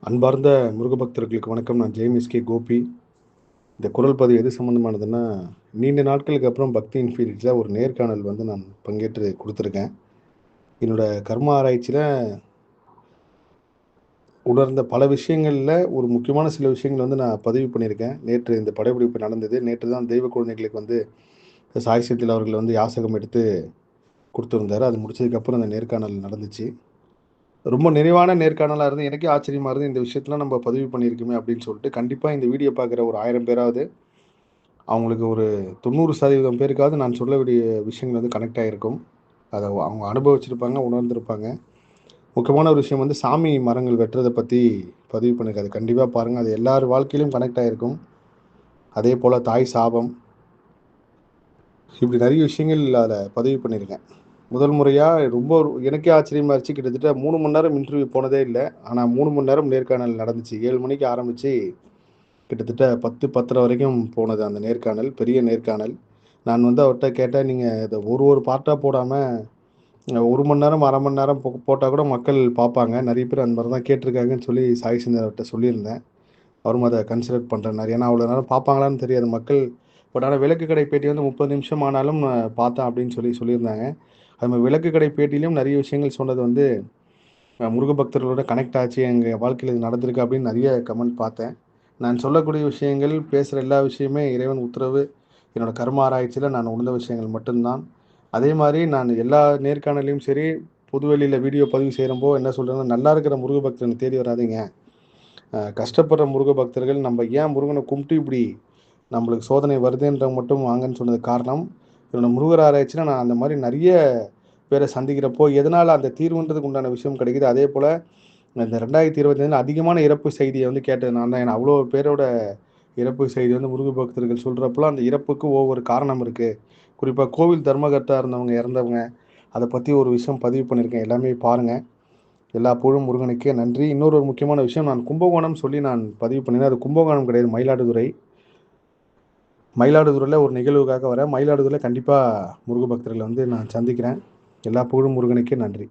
அன்பார்ந்த முருக பக்தர்களுக்கு வணக்கம். நான் ஜேஎம்எஸ்கே கோபி. இந்த குரல் பதிவு எது சம்மந்தமானதுன்னா, நீண்ட நாட்களுக்கு அப்புறம் பக்தி இன்ஃபீல்ட்ஸில் ஒரு நேர்காணல் நான் பங்கேற்று கொடுத்துருக்கேன். என்னோட கர்ம ஆராய்ச்சியில் உணர்ந்த பல விஷயங்களில் ஒரு முக்கியமான சில விஷயங்கள் நான் பதிவு பண்ணியிருக்கேன். நேற்று இந்த படப்பிடிப்பு நடந்தது. நேற்று தான் தெய்வ குழந்தைகளுக்கு சாய் செந்தில் அவர்கள் யாசகம் எடுத்து கொடுத்துருந்தாரு. அது முடிச்சதுக்கப்புறம் அந்த நேர்காணல் நடந்துச்சு. ரொம்ப நிறைவான நேர்காணலா இருந்து எனக்கே ஆச்சரியமா இருந்து, இந்த விஷயத்தலாம் நம்ம பதிவு பண்ணியிருக்கோமே அப்படின்னு சொல்லிட்டு, கண்டிப்பா இந்த வீடியோ பார்க்குற ஒரு 1000 பேராவது, அவங்களுக்கு ஒரு 90% பேருக்காவது நான் சொல்லக்கூடிய விஷயங்கள் கனெக்ட் ஆகியிருக்கும். அத அவங்க அனுபவிச்சிருப்பாங்க, உணர்ந்திருப்பாங்க. முக்கியமான ஒரு விஷயம் சாமி மரங்கள் வெட்டுறத பத்தி பதிவு பண்ணியிருக்கேன். அது கண்டிப்பா பாருங்க. அது எல்லார் வாழ்க்கையிலும் கனெக்ட் ஆகியிருக்கும். அதேபோல தாய் சாபம், இப்படி நிறைய விஷயங்கள் அதில பதிவு பண்ணியிருக்கேன். முதல் முறையா எனக்கே ஆச்சரியமா இருந்துச்சு. கிட்டத்தட்ட 3 மணி நேரம் இன்டர்வியூ போனதே இல்ல. ஆனா 3 மணி நேரம் நேர்காணல் நடந்துச்சு. 7 மணிக்கு ஆரம்பிச்சு, கிட்டத்தட்ட 10, 10:30 வரைக்கும் போனது அந்த நேர்காணல். பெரிய நேர்காணல். நான் அவர்ட்ட கேட்டேன், "நீங்க இத ஒரு ஒரு பார்ட்டா போடாம, 1 மணி நேரம், 1/2 மணி நேரம் போட்டா கூட மக்கள் பார்ப்பாங்க. நெறைய பேர் அந்த மாரி தான் கேட்டுருக்காங்கன்னு" சொல்லி சாய் சுந்தர் அவர்ட்ட சொல்லியிருந்தேன். அவரும் அத கன்சிடர் பண்றேன்னாரு. ஏன்னா, அவ்வளோ நேரம் பார்ப்பாங்களான்னு தெரியாது மக்கள். பட் ஆனா விளக்கு கடை பேட்டி 30 நிமிஷம் ஆனாலும் நான் பார்த்தேன் அப்படின்னு சொல்லியிருந்தாங்க. அது மாரி விளக்கு கடை பேட்டியிலும் நெறைய விஷயங்கள் சொன்னது முருக பக்தர்களோட கனெக்ட் ஆச்சு. எங்க வாழ்க்கையில இது நடந்திருக்கு அப்படின்னு நெறைய கமெண்ட் பார்த்தேன். நான் சொல்லக்கூடிய விஷயங்கள், பேசுற எல்லா விஷயமுமே இறைவன் உத்தரவு. என்னோட கர்ம ஆராய்ச்சியில நான் உணர்ந்த விஷயங்கள் மட்டும் தான். அதே மாரி நான் எல்லா நேர்காணல்லயும் சரி, பொதுவெளியில வீடியோ பதிவு செய்றப்போ என்ன சொல்றேன்னா, நல்லா இருக்கிற முருக பக்தன தேடி வராதீங்க. கஷ்டப்படுற முருக பக்தர்கள் நம்ம ஏன் முருகன கும்பிட்டு இப்படி நம்மளுக்கு சோதனை வருதுன்ற மட்டும் வாங்கன்னு சொன்னதுக்கு காரணம், என்னோட முருகர் ஆராய்ச்சியில நான் அந்த மாரி நெறைய பேர சந்திக்கிறப்போ, எதனால அந்த தீர்வுன்றதுக்கு உண்டான விஷயம் கிடைக்குது. அதேபோல இந்த 2025 அதிகமான இறப்பு செய்திய கேட்டது நான் தான். ஏன்னா அவ்வளோ பேரோட இறப்பு செய்தி முருக பக்தர்கள் சொல்றப்பலாம், அந்த இறப்புக்கு ஒவ்வொரு காரணம் இருக்கு. குறிப்பா கோவில் தர்மகர்த்தா இருந்தவங்க இறந்தவங்க. அத பத்தி ஒரு விஷயம் பதிவு பண்ணியிருக்கேன். எல்லாமே பாருங்க. எல்லா புகழும் முருகனுக்கே நன்றி. இன்னொரு ஒரு முக்கியமான விஷயம், நான் கும்பகோணம் சொல்லி நான் பதிவு பண்ணினேன். அது கும்பகோணம் கிடையாது, மயிலாடுதுறை. மயிலாடுதுறையில ஒரு நிகழ்வுக்காக வரேன். மயிலாடுதுறையில கண்டிப்பா முருக பக்தர்கள நான் சந்திக்கிறேன். எல்லா புகழும் முருகனுக்கே நன்றி.